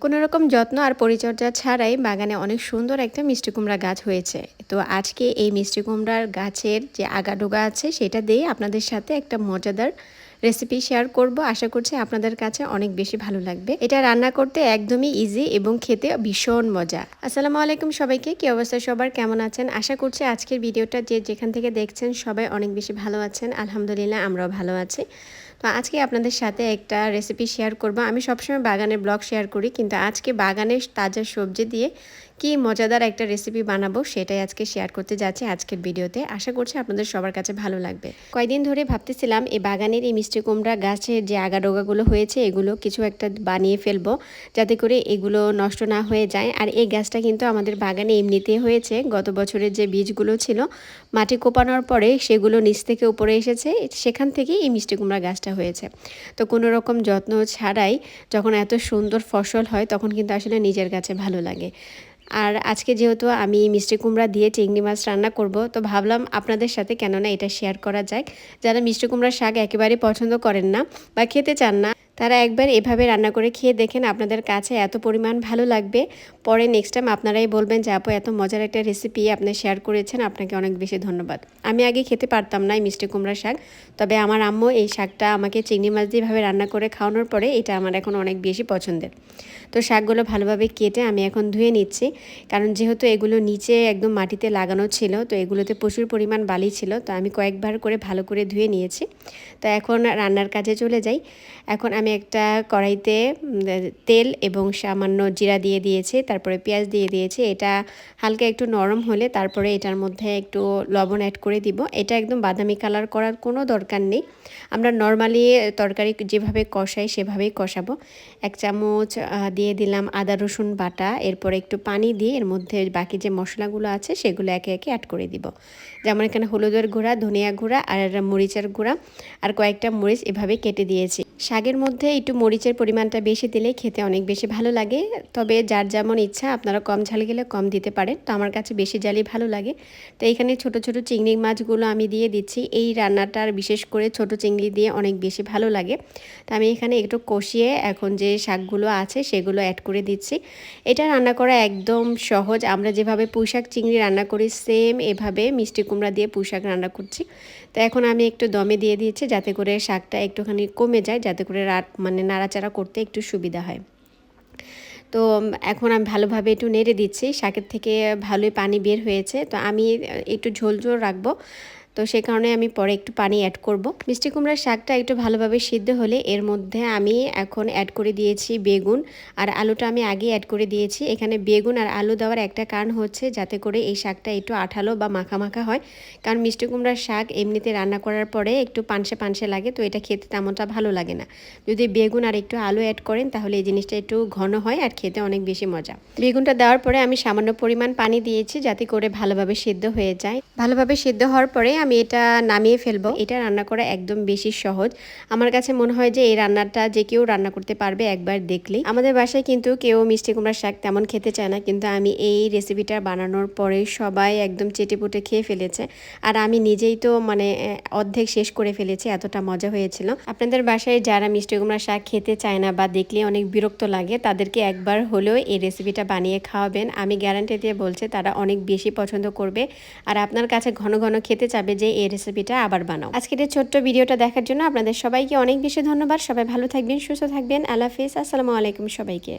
কোনো রকম যত্ন আর পরিচর্যা ছাড়াই বাগানে অনেক সুন্দর একটা মিষ্টি কুমড়া গাছ হয়েছে। তো আজকে এই মিষ্টি কুমড়ার গাছের যে আগাডোগা আছে সেটা দিয়ে আপনাদের সাথে একটা মজাদার রেসিপি শেয়ার করব। আশা করছি আপনাদের কাছে অনেক বেশি ভালো লাগবে। এটা রান্না করতে একদমই ইজি এবং খেতে ভীষণ মজা। আসসালামু আলাইকুম সবাইকে, কি অবস্থা সবার, কেমন আছেন? আশা করছি আজকের ভিডিওটা যে যেখান থেকে দেখছেন সবাই অনেক বেশি ভালো আছেন। আলহামদুলিল্লাহ আমরাও ভালো আছি। তো আজকে আপনাদের সাথে একটা রেসিপি শেয়ার করব। আমি সবসময় বাগানের ব্লগ শেয়ার করি, কিন্তু আজকে বাগানের তাজা সবজি দিয়ে কি মজাদার একটা রেসিপি বানাবো সেটাই আজকে শেয়ার করতে যাচ্ছি আজকের ভিডিওতে। আশা করছি আপনাদের সবার কাছে ভালো লাগবে। কয়েকদিন ধরে ভাবতেছিলাম এই বাগানের এই মিষ্টি কুমড়া গাছের যে আগাডোগাগুলো হয়েছে এগুলো কিছু একটা বানিয়ে ফেলবো, যাতে করে এগুলো নষ্ট না হয়ে যায়। আর এই গাছটা কিন্তু আমাদের বাগানে এমনিতে হয়েছে। গত বছরের যে বীজগুলো ছিল মাটি কোপানোর পরে সেগুলো নিচ থেকে উপরে এসেছে, সেখান থেকেই এই মিষ্টি কুমড়া গাছটা হয়েছে। তো কোনো রকম যত্ন ছাড়াই যখন এত সুন্দর ফসল হয় তখন কিন্তু আসলে নিজের কাছে ভালো লাগে। আর আজকে যেহেতু আমি মিষ্টি কুমড়া দিয়ে চিংড়ি মাছ রান্না করব, তো ভাবলাম আপনাদের সাথে কেননা এটা শেয়ার করা যায়। যারা মিষ্টি কুমড়ার শাক একেবারে পছন্দ করেন না বা খেতে চান না, তারা একবার এভাবে রান্না করে খেয়ে দেখেন, আপনাদের কাছে এত পরিমাণ ভালো লাগবে। পরে নেক্সট টাইম আপনারাই বলবেন যে আপু এত মজার একটা রেসিপি আপনি শেয়ার করেছেন, আপনাকে অনেক বেশি ধন্যবাদ। আমি আগে খেতে পারতাম না এই মিষ্টি কুমড়া শাক, তবে আমার আম্মু এই শাকটা আমাকে চিংড়ি মাছ দিয়েভাবে রান্না করে খাওয়ানোর পরে এটা আমার এখন অনেক বেশি পছন্দের। তো শাকগুলো ভালোভাবে কেটে আমি এখন ধুয়ে নিচ্ছি, কারণ যেহেতু এগুলো নিচে একদম মাটিতে লাগানো ছিল, তো এগুলোতে প্রচুর পরিমাণ বালি ছিল, তো আমি কয়েকবার করে ভালো করে ধুয়ে নিয়েছি। তো এখন রান্নার কাজে চলে যাই। এখন আমি একটা কড়াইতে তেল এবং সামান্য জিরা দিয়ে দিয়েছি, তারপরে পেঁয়াজ দিয়ে দিয়েছি। এটা হালকা একটু নরম হলে তারপরে এটার মধ্যে একটু লবণ অ্যাড করে দিব। এটা একদম বাদামি কালার করার কোনো দরকার নেই, আমরা নর্মালি তরকারি যেভাবে কষাই সেভাবেই কষাবো। 1 চামচ দিয়ে দিলাম আদা রসুন বাটা, এরপরে একটু পানি দিয়ে এর মধ্যে বাকি যে মশলাগুলো আছে সেগুলো একে একে অ্যাড করে দিব। যেমন এখানে হলুদের গুঁড়া, ধনিয়া গুঁড়া আর মরিচের গুঁড়া আর কয়েকটা মরিচ এভাবে কেটে দিয়েছি। শাকের মধ্যে একটু মরিচের পরিমাণটা বেশি দিলে খেতে অনেক বেশি ভালো লাগে, তবে যার যেমন ইচ্ছা, আপনারা কম ঝাল গেলে কম দিতে পারেন। তো আমার কাছে বেশি ঝালই ভালো লাগে। তো এখানে ছোট ছোট চিংড়ি মাছগুলো আমি দিয়ে দিচ্ছি। এই রান্নাটার বিশেষ করে ছোট চিংড়ি দিয়ে অনেক বেশি ভালো লাগে। তো আমি এখানে একটু কষিয়ে এখন যে শাকগুলো আছে সেগুলো অ্যাড করে দিচ্ছি। এটা রান্না করা একদম সহজ, আমরা যেভাবে পুঁইশাক চিংড়ি রান্না করি সেম এভাবে মিষ্টি কুমড়া দিয়ে পুঁইশাক রান্না করছি। তো এখন আমি একটু দমে দিয়ে দিয়েছি যাতে করে শাকটা একটুখানি কমে যায়, যাতে করে নাড়াচাড়া করতে একটু সুবিধা হয়। তো এখন আমি ভালোভাবে একটু নেড়ে দিচ্ছি, শাকের থেকে ভালোই পানি বের হয়েছে। তো আমি একটু ঝোল ঝোল রাখবো, তো সে কারণে আমি পরে একটু পানি অ্যাড করব। মিষ্টি কুমড়ার শাকটা একটু ভালোভাবে সিদ্ধ হলে এর মধ্যে আমি এখন অ্যাড করে দিয়েছি বেগুন আর আলুটা আমি আগে অ্যাড করে দিয়েছি। এখানে বেগুন আর আলু দেওয়ার একটা কারণ হচ্ছে যাতে করে এই শাকটা একটু আঠালো বা মাখা মাখা হয়, কারণ মিষ্টি কুমড়ার শাক এমনিতে রান্না করার পরে একটু পানসে পানসে লাগে, তো এটা খেতে তেমনটা ভালো লাগে না। যদি বেগুন আর একটু আলু অ্যাড করেন তাহলে এই জিনিসটা একটু ঘন হয় আর খেতে অনেক বেশি মজা। বেগুনটা দেওয়ার পরে আমি সামান্য পরিমাণ পানি দিয়েছি যাতে করে ভালোভাবে সিদ্ধ হয়ে যায়। ভালোভাবে সিদ্ধ হওয়ার পরে আমি এটা নামিয়ে ফেলবো। এটা রান্না করা একদম বেশি সহজ। আমার কাছে মনে হয় যে এই রান্নাটা যে কেউ রান্না করতে পারবে একবার দেখলেই। আমাদের বাসায় কিন্তু কেউ মিষ্টি কুমড়ার শাক তেমন খেতে চায় না, কিন্তু আমি এই রেসিপিটা বানানোর পরে সবাই একদম চেটেপুটে খেয়ে ফেলেছে। আর আমি নিজেই তো অর্ধেক শেষ করে ফেলেছি, এতটা মজা হয়েছিল। আপনাদের বাসায় যারা মিষ্টি কুমড়ার শাক খেতে চায় না বা দেখলে অনেক বিরক্ত লাগে, তাদেরকে একবার হলেও এই রেসিপিটা বানিয়ে খাওয়াবেন। আমি গ্যারান্টি দিয়ে বলছি তারা অনেক বেশি পছন্দ করবে আর আপনার কাছে ঘন ঘন খেতে চাবে যে এই রেসিপিটা আবার বানাও। আজকের এই ছোট্ট ভিডিওটা দেখার জন্য আপনাদের সবাইকে অনেক বেশি ধন্যবাদ। সবাই ভালো থাকবেন, সুস্থ থাকবেন। আল্লাহ হাফেজ, আসসালামু আলাইকুম সবাইকে।